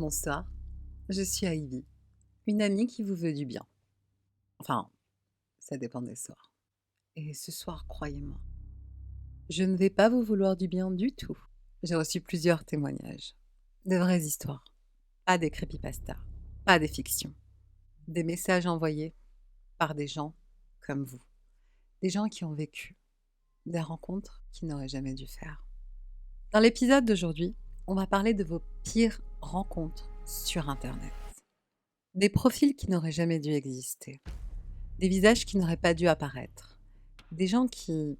Bonsoir, je suis Ivy, une amie qui vous veut du bien. Enfin, ça dépend des soirs. Et ce soir, croyez-moi, je ne vais pas vous vouloir du bien du tout. J'ai reçu plusieurs témoignages, de vraies histoires, pas des creepypastas, pas des fictions, des messages envoyés par des gens comme vous, des gens qui ont vécu des rencontres qu'ils n'auraient jamais dû faire. Dans l'épisode d'aujourd'hui, on va parler de vos pires rencontres sur Internet. Des profils qui n'auraient jamais dû exister. Des visages qui n'auraient pas dû apparaître. Des gens qui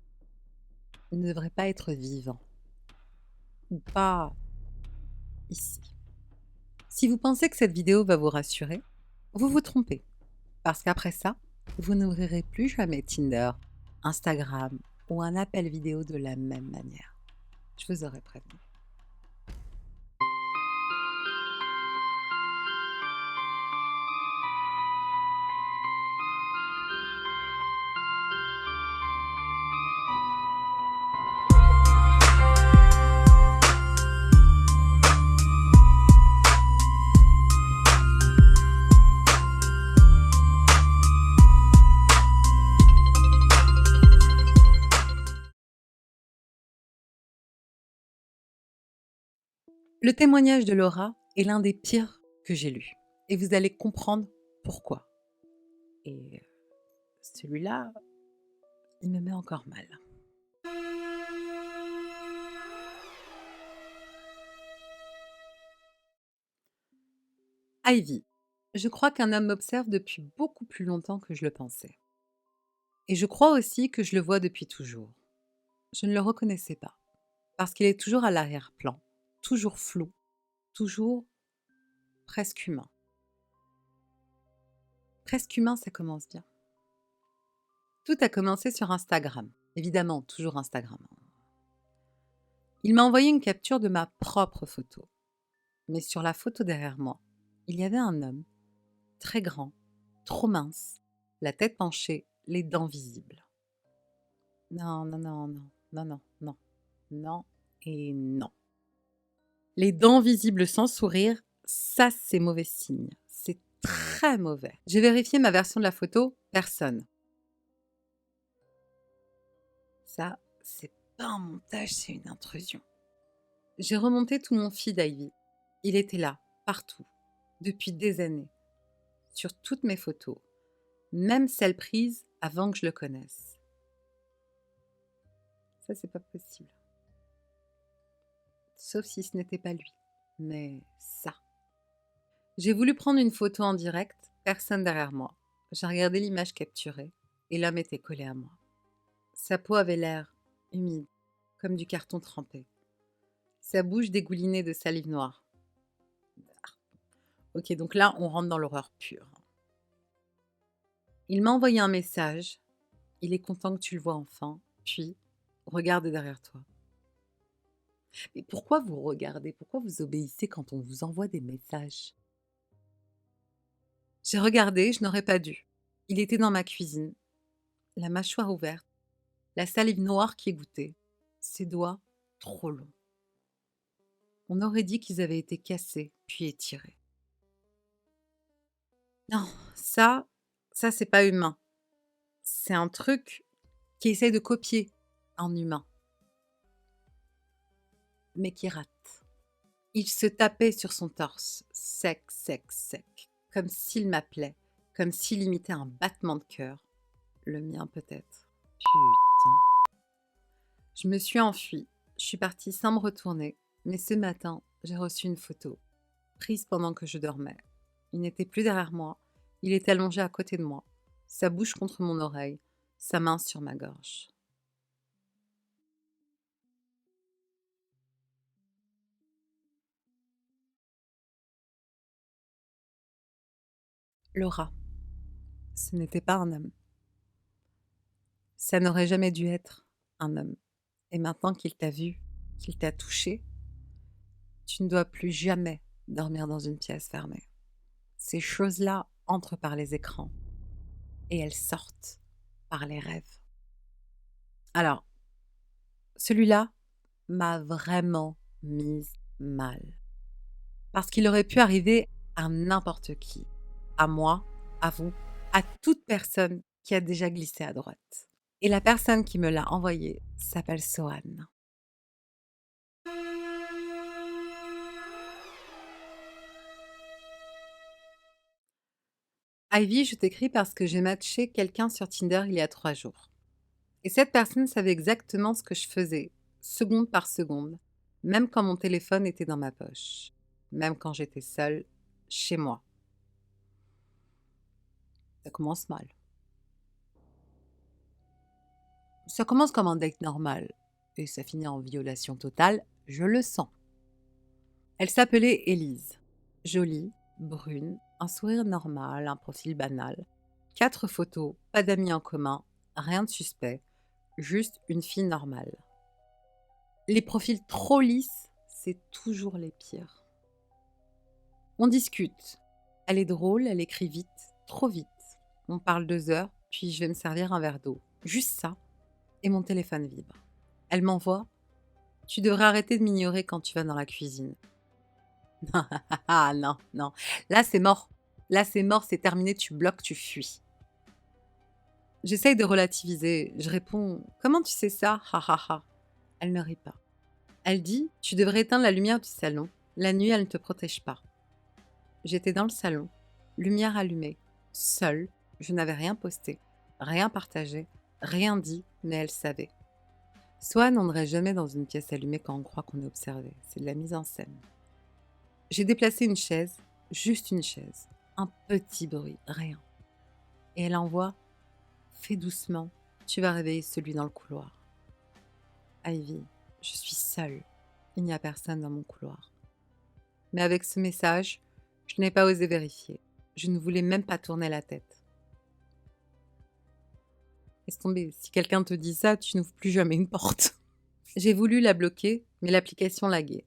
ne devraient pas être vivants. Ou pas ici. Si vous pensez que cette vidéo va vous rassurer, vous vous trompez. Parce qu'après ça, vous n'ouvrirez plus jamais Tinder, Instagram ou un appel vidéo de la même manière. Je vous aurais prévenu. Le témoignage de Laura est l'un des pires que j'ai lus. Et vous allez comprendre pourquoi. Et celui-là, il me met encore mal. Ivy, je crois qu'un homme m'observe depuis beaucoup plus longtemps que je le pensais. Et je crois aussi que je le vois depuis toujours. Je ne le reconnaissais pas, parce qu'il est toujours à l'arrière-plan, toujours flou, toujours presque humain. Presque humain, ça commence bien. Tout a commencé sur Instagram. Évidemment, toujours Instagram. Il m'a envoyé une capture de ma propre photo. Mais sur la photo derrière moi, il y avait un homme, très grand, trop mince, la tête penchée, les dents visibles. Non, non, non, non, non, non, non, non et non. Les dents visibles sans sourire, ça c'est mauvais signe. C'est très mauvais. J'ai vérifié ma version de la photo, personne. Ça, c'est pas un montage, c'est une intrusion. J'ai remonté tout mon feed Ivy. Il était là, partout, depuis des années, sur toutes mes photos, même celles prises avant que je le connaisse. Ça, c'est pas possible. Sauf si ce n'était pas lui. Mais ça. J'ai voulu prendre une photo en direct, personne derrière moi. J'ai regardé l'image capturée et l'homme était collé à moi. Sa peau avait l'air humide, comme du carton trempé. Sa bouche dégoulinait de salive noire. Ok, donc là, on rentre dans l'horreur pure. Il m'a envoyé un message. Il est content que tu le vois enfin. Puis, regarde derrière toi. Mais pourquoi vous regardez? Pourquoi vous obéissez quand on vous envoie des messages? J'ai regardé, je n'aurais pas dû. Il était dans ma cuisine, la mâchoire ouverte, la salive noire qui égouttait, ses doigts trop longs. On aurait dit qu'ils avaient été cassés, puis étirés. Non, ça c'est pas humain. C'est un truc qui essaie de copier un humain, mais qui rate. Il se tapait sur son torse, sec, sec, sec, comme s'il m'appelait, comme s'il imitait un battement de cœur. Le mien peut-être. Putain. Je me suis enfuie. Je suis partie sans me retourner. Mais ce matin, j'ai reçu une photo, prise pendant que je dormais. Il n'était plus derrière moi. Il était allongé à côté de moi, sa bouche contre mon oreille, sa main sur ma gorge. Laura, ce n'était pas un homme. Ça n'aurait jamais dû être un homme. Et maintenant qu'il t'a vu, qu'il t'a touché, tu ne dois plus jamais dormir dans une pièce fermée. Ces choses-là entrent par les écrans et elles sortent par les rêves. Alors, celui-là m'a vraiment mise mal. Parce qu'il aurait pu arriver à n'importe qui. À moi, à vous, à toute personne qui a déjà glissé à droite. Et la personne qui me l'a envoyé s'appelle Sohan. Ivy, je t'écris parce que j'ai matché quelqu'un sur Tinder il y a 3 jours. Et cette personne savait exactement ce que je faisais, seconde par seconde, même quand mon téléphone était dans ma poche, même quand j'étais seule, chez moi. Ça commence mal. Ça commence comme un date normal, et ça finit en violation totale, je le sens. Elle s'appelait Élise. Jolie, brune, un sourire normal, un profil banal. 4 photos, pas d'amis en commun, rien de suspect, juste une fille normale. Les profils trop lisses, c'est toujours les pires. On discute. Elle est drôle, elle écrit vite, trop vite. On parle 2 heures, puis je vais me servir un verre d'eau. Juste ça, et mon téléphone vibre. Elle m'envoie: Tu devrais arrêter de m'ignorer quand tu vas dans la cuisine. Ah non, non. Là, c'est mort. Là, c'est mort, c'est terminé, tu bloques, tu fuis. J'essaye de relativiser. Je réponds: Comment tu sais ça? Ha ha ha. Elle ne rit pas. Elle dit: Tu devrais éteindre la lumière du salon. La nuit, elle ne te protège pas. J'étais dans le salon, lumière allumée, seule. Je n'avais rien posté, rien partagé, rien dit, mais elle savait. Swan, on n'irait jamais dans une pièce allumée quand on croit qu'on est observé. C'est de la mise en scène. J'ai déplacé une chaise, juste une chaise. Un petit bruit, rien. Et elle envoie: Fais doucement, tu vas réveiller celui dans le couloir. Ivy, je suis seule. Il n'y a personne dans mon couloir. Mais avec ce message, je n'ai pas osé vérifier. Je ne voulais même pas tourner la tête. Laisse tomber, si quelqu'un te dit ça, tu n'ouvres plus jamais une porte. J'ai voulu la bloquer, mais l'application laguait.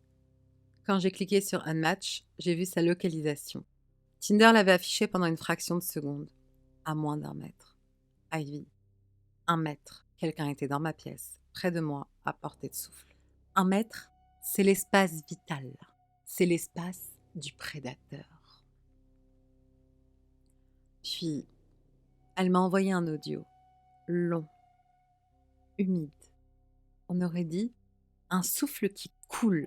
Quand j'ai cliqué sur Unmatch, j'ai vu sa localisation. Tinder l'avait affichée pendant une fraction de seconde, à moins d'1 mètre. Ivy, 1 mètre. Quelqu'un était dans ma pièce, près de moi, à portée de souffle. 1 mètre, c'est l'espace vital. C'est l'espace du prédateur. Puis, elle m'a envoyé un audio, long, humide. On aurait dit un souffle qui coule,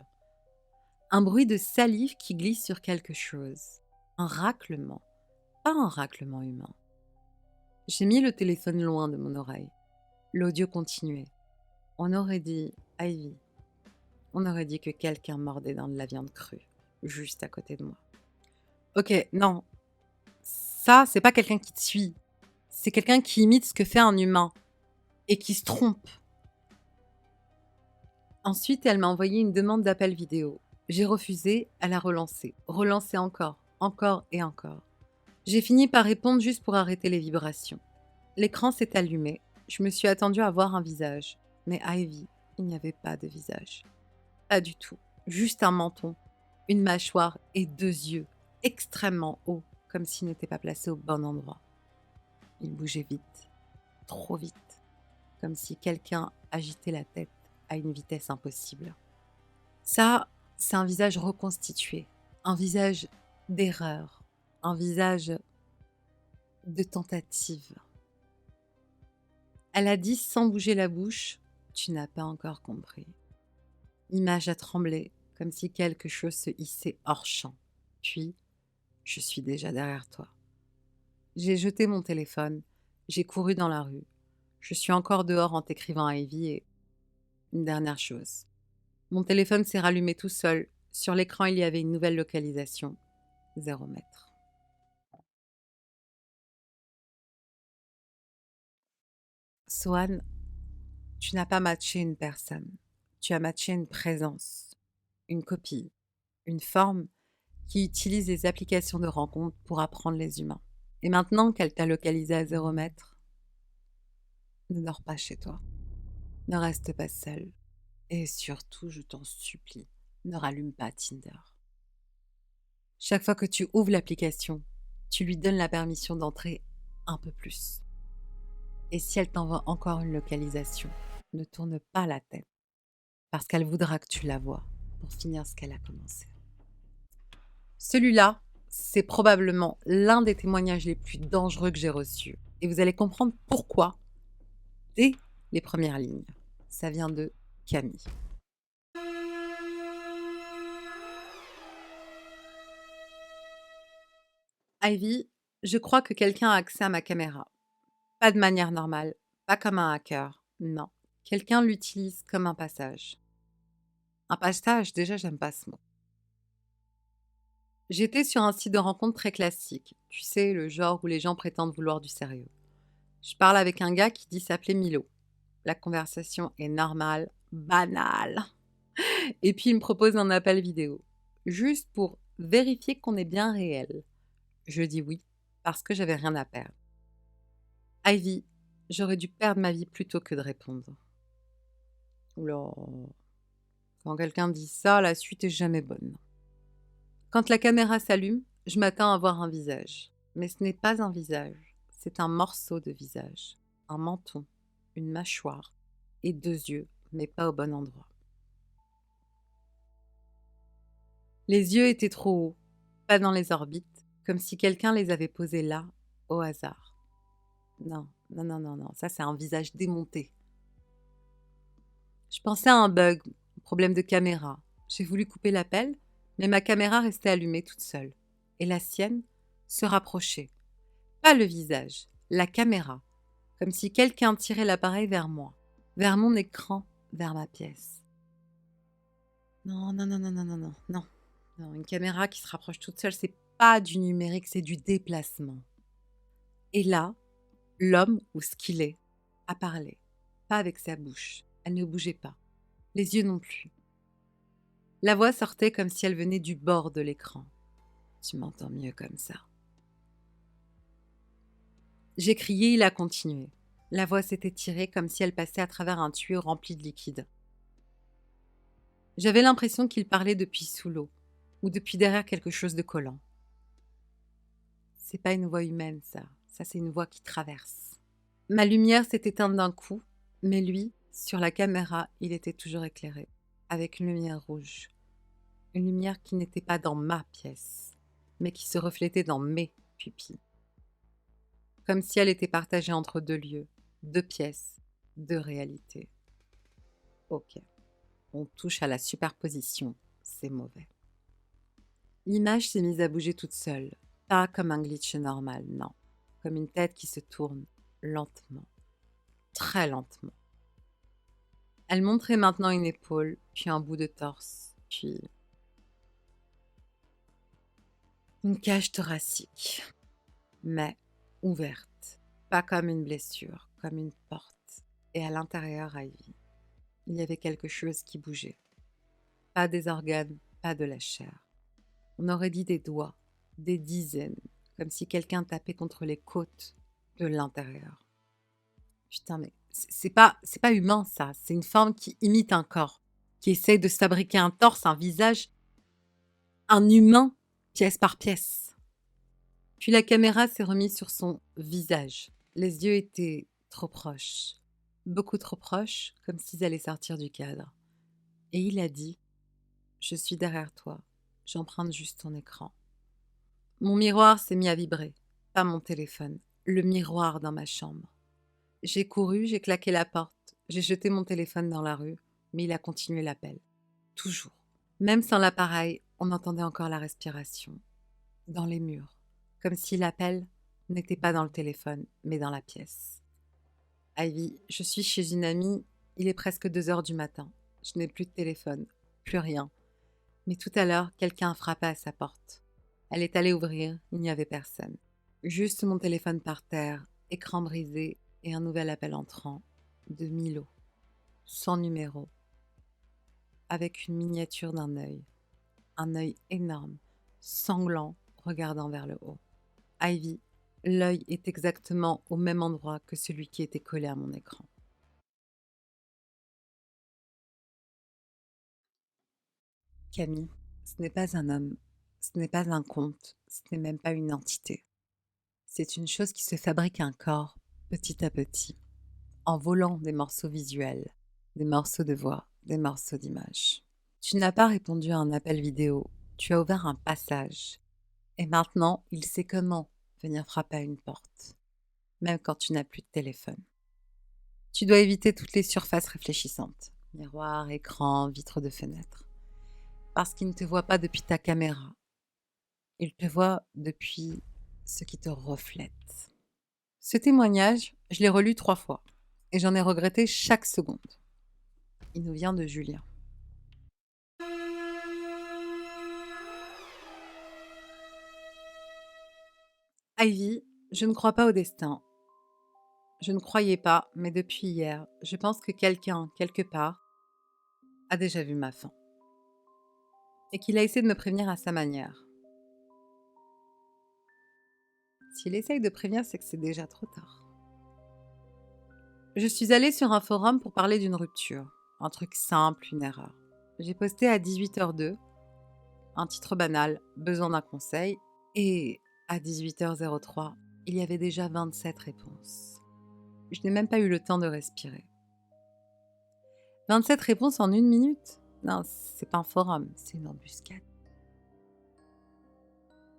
un bruit de salive qui glisse sur quelque chose, un raclement, pas un raclement humain. J'ai mis le téléphone loin de mon oreille. L'audio continuait. On aurait dit Ivy. On aurait dit que quelqu'un mordait dans de la viande crue, juste à côté de moi. Ok, non, ça, c'est pas quelqu'un qui te suit. C'est quelqu'un qui imite ce que fait un humain et qui se trompe. Ensuite, elle m'a envoyé une demande d'appel vidéo. J'ai refusé, elle a relancé. Relancé encore, encore et encore. J'ai fini par répondre juste pour arrêter les vibrations. L'écran s'est allumé. Je me suis attendue à voir un visage. Mais Ivy, il n'y avait pas de visage. Pas du tout. Juste un menton, une mâchoire et 2 yeux, extrêmement hauts, comme s'ils n'étaient pas placés au bon endroit. Il bougeait vite, trop vite, comme si quelqu'un agitait la tête à une vitesse impossible. Ça, c'est un visage reconstitué, un visage d'erreur, un visage de tentative. Elle a dit sans bouger la bouche: Tu n'as pas encore compris. L'image a tremblé, comme si quelque chose se hissait hors champ. Puis, je suis déjà derrière toi. J'ai jeté mon téléphone, j'ai couru dans la rue. Je suis encore dehors en t'écrivant à Ivy et... Une dernière chose. Mon téléphone s'est rallumé tout seul. Sur l'écran, il y avait une nouvelle localisation. 0 mètre. Swan, tu n'as pas matché une personne. Tu as matché une présence, une copie, une forme qui utilise les applications de rencontre pour apprendre les humains. Et maintenant qu'elle t'a localisé à 0 mètre, ne dors pas chez toi. Ne reste pas seul. Et surtout, je t'en supplie, ne rallume pas Tinder. Chaque fois que tu ouvres l'application, tu lui donnes la permission d'entrer un peu plus. Et si elle t'envoie encore une localisation, ne tourne pas la tête, parce qu'elle voudra que tu la vois pour finir ce qu'elle a commencé. Celui-là, c'est probablement l'un des témoignages les plus dangereux que j'ai reçus. Et vous allez comprendre pourquoi dès les premières lignes. Ça vient de Camille. Ivy, je crois que quelqu'un a accès à ma caméra. Pas de manière normale, pas comme un hacker, non. Quelqu'un l'utilise comme un passage. Un passage, déjà, j'aime pas ce mot. J'étais sur un site de rencontre très classique, tu sais, le genre où les gens prétendent vouloir du sérieux. Je parle avec un gars qui dit s'appeler Milo. La conversation est normale, banale. Et puis il me propose un appel vidéo, juste pour vérifier qu'on est bien réel. Je dis oui, parce que j'avais rien à perdre. Ivy, j'aurais dû perdre ma vie plutôt que de répondre. Oula, quand quelqu'un dit ça, la suite est jamais bonne. Quand la caméra s'allume, je m'attends à voir un visage. Mais ce n'est pas un visage, c'est un morceau de visage. Un menton, une mâchoire et 2 yeux, mais pas au bon endroit. Les yeux étaient trop hauts, pas dans les orbites, comme si quelqu'un les avait posés là, au hasard. Non, non, non, non, non, ça c'est un visage démonté. Je pensais à un bug, un problème de caméra. J'ai voulu couper l'appel, mais ma caméra restait allumée toute seule. Et la sienne se rapprochait. Pas le visage, la caméra. Comme si quelqu'un tirait l'appareil vers moi, vers mon écran, vers ma pièce. Non, non, non, non, non, non, non, non. Non, une caméra qui se rapproche toute seule, c'est pas du numérique, c'est du déplacement. Et là, l'homme, ou ce qu'il est, a parlé. Pas avec sa bouche. Elle ne bougeait pas. Les yeux non plus. La voix sortait comme si elle venait du bord de l'écran. Tu m'entends mieux comme ça. J'ai crié, il a continué. La voix s'était tirée comme si elle passait à travers un tuyau rempli de liquide. J'avais l'impression qu'il parlait depuis sous l'eau, ou depuis derrière quelque chose de collant. C'est pas une voix humaine, ça. Ça, c'est une voix qui traverse. Ma lumière s'est éteinte d'un coup, mais lui, sur la caméra, il était toujours éclairé, avec une lumière rouge. Une lumière qui n'était pas dans ma pièce, mais qui se reflétait dans mes pupilles. Comme si elle était partagée entre 2 lieux, 2 pièces, 2 réalités. Ok, on touche à la superposition, c'est mauvais. L'image s'est mise à bouger toute seule, pas comme un glitch normal, non, comme une tête qui se tourne, lentement, très lentement. Elle montrait maintenant une épaule, puis un bout de torse, puis une cage thoracique, mais ouverte, pas comme une blessure, comme une porte, et à l'intérieur, Ivy, il y avait quelque chose qui bougeait. Pas des organes, pas de la chair. On aurait dit des doigts, des dizaines, comme si quelqu'un tapait contre les côtes de l'intérieur. Putain, mais c'est pas humain, ça. C'est une forme qui imite un corps, qui essaye de se fabriquer un torse, un visage, un humain, pièce par pièce. Puis la caméra s'est remise sur son visage. Les yeux étaient trop proches, beaucoup trop proches, comme s'ils allaient sortir du cadre. Et il a dit « Je suis derrière toi, j'emprunte juste ton écran ». Mon miroir s'est mis à vibrer, pas mon téléphone, le miroir dans ma chambre. J'ai couru, j'ai claqué la porte, j'ai jeté mon téléphone dans la rue, mais il a continué l'appel. Toujours. Même sans l'appareil, on entendait encore la respiration. Dans les murs. Comme si l'appel n'était pas dans le téléphone, mais dans la pièce. Ivy, je suis chez une amie, il est presque 2 heures du matin. Je n'ai plus de téléphone, plus rien. Mais tout à l'heure, quelqu'un a frappé à sa porte. Elle est allée ouvrir, il n'y avait personne. Juste mon téléphone par terre, écran brisé et un nouvel appel entrant de Milo, sans numéro, avec une miniature d'un un œil énorme, sanglant, regardant vers le haut. Ivy, l'œil est exactement au même endroit que celui qui était collé à mon écran. Camille, ce n'est pas un homme, ce n'est pas un conte, ce n'est même pas une entité. C'est une chose qui se fabrique un corps, petit à petit, en volant des morceaux visuels, des morceaux de voix, des morceaux d'images. Tu n'as pas répondu à un appel vidéo tu as ouvert un passage. Et maintenant, il sait comment venir frapper à une porte, même quand tu n'as plus de téléphone. Tu dois éviter toutes les surfaces réfléchissantes, miroirs, écrans, vitres de fenêtre, parce qu'il ne te voit pas depuis ta caméra. Il te voit depuis ce qui te reflète. Ce témoignage, je l'ai relu 3 fois et j'en ai regretté chaque seconde. Il nous vient de Julien. Ivy, je ne crois pas au destin. Je ne croyais pas, mais depuis hier, je pense que quelqu'un, quelque part, a déjà vu ma fin. Et qu'il a essayé de me prévenir à sa manière. S'il essaye de prévenir, c'est que c'est déjà trop tard. Je suis allée sur un forum pour parler d'une rupture. Un truc simple, une erreur. J'ai posté à 18h02, un titre banal, besoin d'un conseil, et à 18h03, il y avait déjà 27 réponses. Je n'ai même pas eu le temps de respirer. 27 réponses en 1 minute? Non, c'est pas un forum, c'est une embuscade.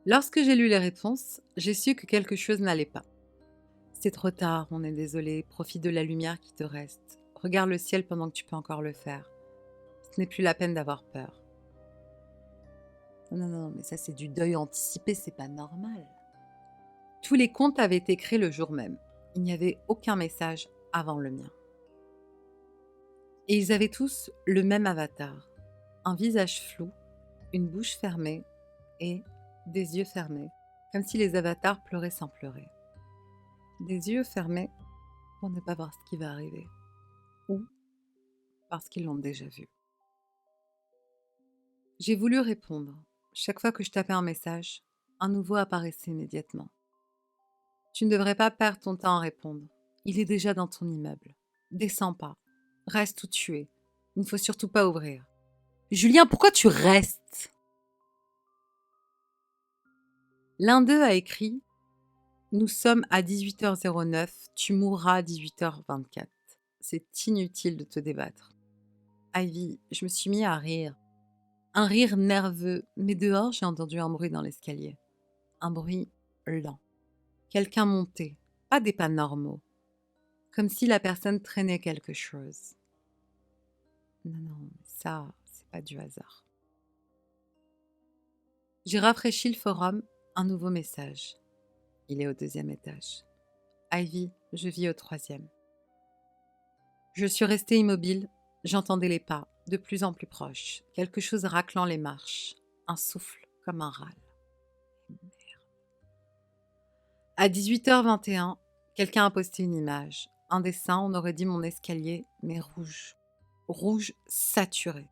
Lorsque j'ai lu les réponses, j'ai su que quelque chose n'allait pas. C'est trop tard, on est désolé, profite de la lumière qui te reste. Regarde le ciel pendant que tu peux encore le faire. Ce n'est plus la peine d'avoir peur. Non, mais ça c'est du deuil anticipé, c'est pas normal. Tous les comptes avaient été créés le jour même. Il n'y avait aucun message avant le mien. Et ils avaient tous le même avatar. Un visage flou, une bouche fermée et des yeux fermés, comme si les avatars pleuraient sans pleurer. Des yeux fermés pour ne pas voir ce qui va arriver, ou parce qu'ils l'ont déjà vu. J'ai voulu répondre. Chaque fois que je tapais un message, un nouveau apparaissait immédiatement. Tu ne devrais pas perdre ton temps à répondre. Il est déjà dans ton immeuble. Descends pas. Reste où tu es. Il ne faut surtout pas ouvrir. Julien, pourquoi tu restes? L'un d'eux a écrit « Nous sommes à 18h09, tu mourras à 18h24. C'est inutile de te débattre. » Ivy, je me suis mis à rire. Un rire nerveux, mais dehors, j'ai entendu un bruit dans l'escalier. Un bruit lent. Quelqu'un montait, pas des pas normaux. Comme si la personne traînait quelque chose. Non, ça, c'est pas du hasard. J'ai rafraîchi le forum, un nouveau message. Il est au 2e étage. Ivy, je vis au 3e. Je suis restée immobile, j'entendais les pas, de plus en plus proches, quelque chose raclant les marches, un souffle comme un râle. Merde. À 18h21, quelqu'un a posté une image, un dessin, on aurait dit mon escalier, mais rouge. Rouge saturé.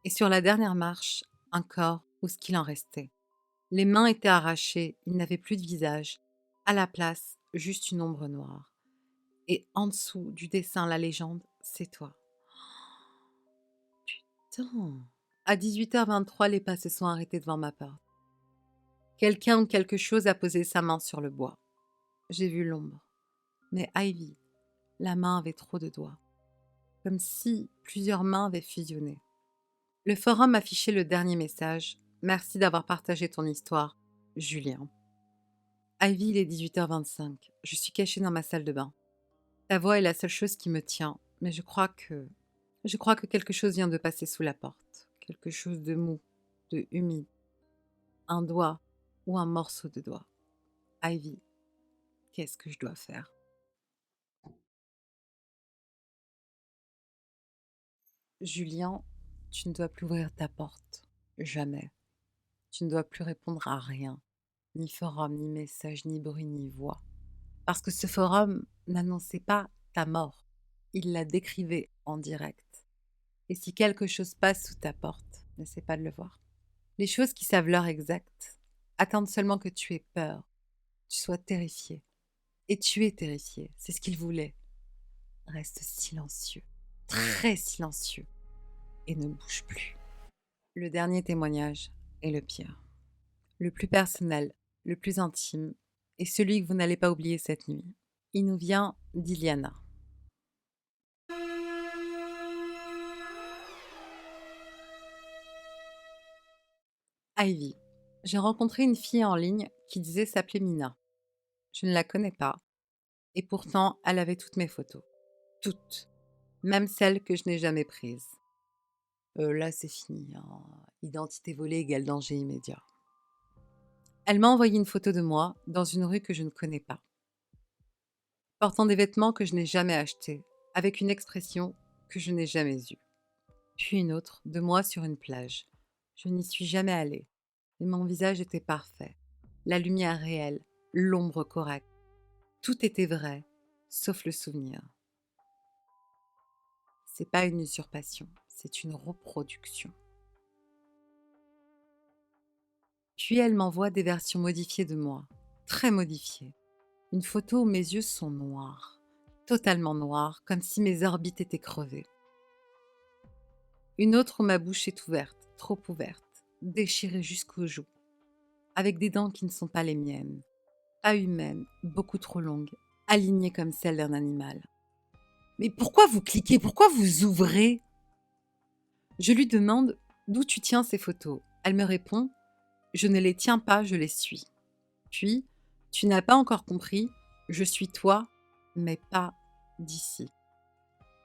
Et sur la dernière marche, un corps ou ce qu'il en restait. Les mains étaient arrachées, il n'avait plus de visage. À la place, juste une ombre noire. Et en dessous du dessin, la légende, c'est toi. Putain. À 18h23, les pas se sont arrêtés devant ma porte. Quelqu'un ou quelque chose a posé sa main sur le bois. J'ai vu l'ombre. Mais Ivy, la main avait trop de doigts. Comme si plusieurs mains avaient fusionné. Le forum affichait le dernier message. Merci d'avoir partagé ton histoire, Julien. Ivy, il est 18h25. Je suis cachée dans ma salle de bain. Ta voix est la seule chose qui me tient, mais je crois que quelque chose vient de passer sous la porte. Quelque chose de mou, de humide. Un doigt ou un morceau de doigt. Ivy, qu'est-ce que je dois faire? Julien, tu ne dois plus ouvrir ta porte. Jamais. Tu ne dois plus répondre à rien. Ni forum, ni message, ni bruit, ni voix. Parce que ce forum n'annonçait pas ta mort. Il la décrivait en direct. Et si quelque chose passe sous ta porte, n'essaie pas de le voir. Les choses qui savent l'heure exacte attendent seulement que tu aies peur, tu sois terrifié. Et tu es terrifié, c'est ce qu'il voulait. Reste silencieux, très silencieux, et ne bouge plus. Le dernier témoignage est le pire, le plus personnel, le plus intime, et celui que vous n'allez pas oublier cette nuit. Il nous vient d'Iliana. Ivy. J'ai rencontré une fille en ligne qui disait s'appeler Mina. Je ne la connais pas, et pourtant elle avait toutes mes photos. Toutes. Même celles que je n'ai jamais prises. Là, c'est fini, hein. Identité volée égale danger immédiat. Elle m'a envoyé une photo de moi dans une rue que je ne connais pas, portant des vêtements que je n'ai jamais achetés, avec une expression que je n'ai jamais eue. Puis une autre de moi sur une plage. Je n'y suis jamais allée, mais mon visage était parfait. La lumière réelle, l'ombre correcte. Tout était vrai, sauf le souvenir. C'est pas une usurpation, c'est une reproduction. Puis elle m'envoie des versions modifiées de moi, très modifiées. Une photo où mes yeux sont noirs, totalement noirs, comme si mes orbites étaient crevées. Une autre où ma bouche est ouverte, trop ouverte, déchirée jusqu'aux joues, avec des dents qui ne sont pas les miennes, pas humaines, beaucoup trop longues, alignées comme celles d'un animal. Mais pourquoi vous cliquez? Pourquoi vous ouvrez? Je lui demande d'où tu tiens ces photos. Elle me répond: je ne les tiens pas, je les suis. Puis, tu n'as pas encore compris, je suis toi, mais pas d'ici.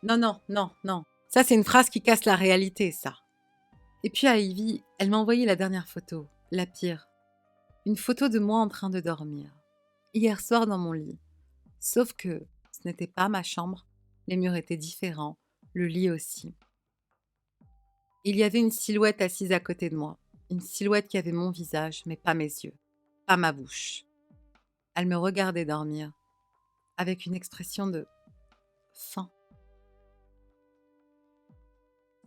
Non, non, non, non. Ça, c'est une phrase qui casse la réalité, ça. Et puis à Ivy, elle m'a envoyé la dernière photo, la pire. Une photo de moi en train de dormir. Hier soir dans mon lit. Sauf que ce n'était pas ma chambre, les murs étaient différents, le lit aussi. Il y avait une silhouette assise à côté de moi. Une silhouette qui avait mon visage, mais pas mes yeux, pas ma bouche. Elle me regardait dormir, avec une expression de faim.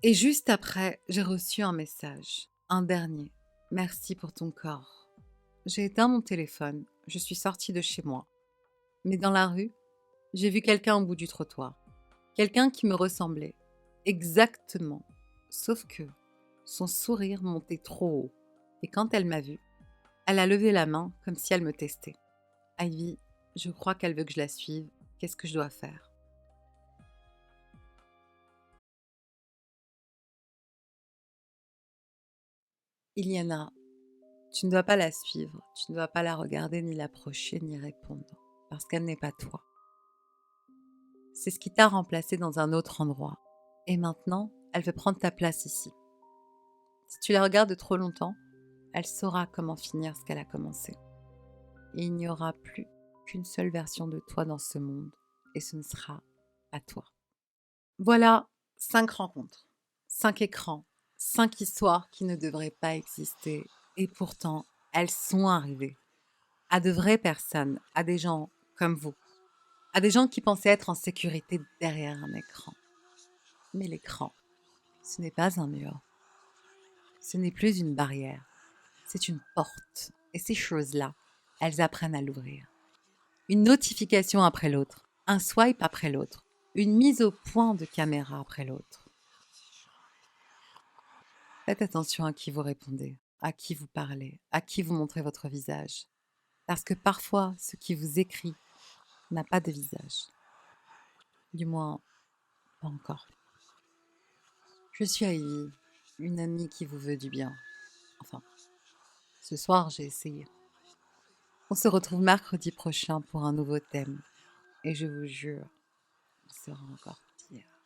Et juste après, j'ai reçu un message, un dernier. Merci pour ton corps. J'ai éteint mon téléphone, je suis sortie de chez moi. Mais dans la rue, j'ai vu quelqu'un au bout du trottoir. Quelqu'un qui me ressemblait. Exactement. Sauf que son sourire montait trop haut. Et quand elle m'a vue, elle a levé la main comme si elle me testait. Ivy, je crois qu'elle veut que je la suive. Qu'est-ce que je dois faire? Iliana, tu ne dois pas la suivre. Tu ne dois pas la regarder, ni l'approcher, ni répondre. Parce qu'elle n'est pas toi. C'est ce qui t'a remplacé dans un autre endroit. Et maintenant, elle veut prendre ta place ici. Si tu la regardes trop longtemps, elle saura comment finir ce qu'elle a commencé. Et il n'y aura plus qu'une seule version de toi dans ce monde, et ce ne sera pas toi. Voilà 5 rencontres, 5 écrans, 5 histoires qui ne devraient pas exister, et pourtant, elles sont arrivées. À de vraies personnes, à des gens comme vous, à des gens qui pensaient être en sécurité derrière un écran. Mais l'écran, ce n'est pas un mur, ce n'est plus une barrière, c'est une porte. Et ces choses-là, elles apprennent à l'ouvrir. Une notification après l'autre, un swipe après l'autre, une mise au point de caméra après l'autre. Faites attention à qui vous répondez, à qui vous parlez, à qui vous montrez votre visage. Parce que parfois, ce qui vous écrit n'a pas de visage. Du moins, pas encore. Je suis Ivy, une amie qui vous veut du bien. Enfin, ce soir, j'ai essayé. On se retrouve mercredi prochain pour un nouveau thème. Et je vous jure, il sera encore pire.